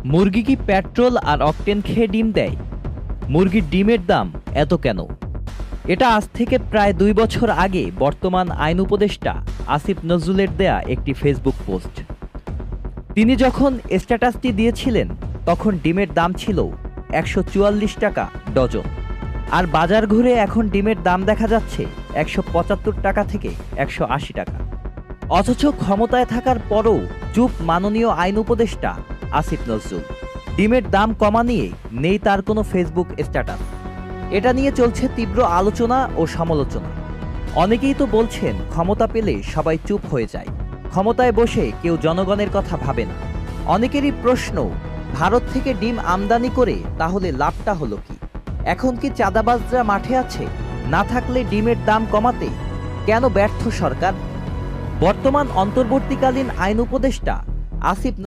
মুরগি কি পেট্রোল আর অকটেন খেয়ে ডিম দেয়? মুরগির ডিমের দাম এত কেন? এটা আজ থেকে প্রায় ২ বছর আগে বর্তমান আইন উপদেষ্টা আসিফ নজরুলের দেয়া একটি ফেসবুক পোস্ট। তিনি যখন স্ট্যাটাসটি দিয়েছিলেন তখন ডিমের দাম ছিল ১৪৪ টাকা ডজন। আর বাজার ঘুরে এখন ডিমের দাম দেখা যাচ্ছে ১৭৫ টাকা থেকে ১৮০ টাকা। অথচ ক্ষমতায় থাকার পরও চুপ মাননীয় আইন উপদেষ্টা আসিফ নজরুল। ডিমের দাম কমা নিয়ে নেই তার কোনো ফেসবুক স্ট্যাটাস। এটা নিয়ে চলছে তীব্র আলোচনা ও সমালোচনা। অনেকেই তো বলছেন ক্ষমতা পেলে সবাই চুপ হয়ে যায়, ক্ষমতায় বসে কেউ জনগণের কথা ভাবে না। অনেকেরই প্রশ্ন, ভারত থেকে ডিম আমদানি করে তাহলে লাভটা হলো কি? এখন কি চাঁদাবাজরা মাঠে আছে? না থাকলে ডিমের দাম কমাতে কেন ব্যর্থ সরকার? বর্তমান অন্তর্বর্তীকালীন আইন উপদেষ্টা আসিফ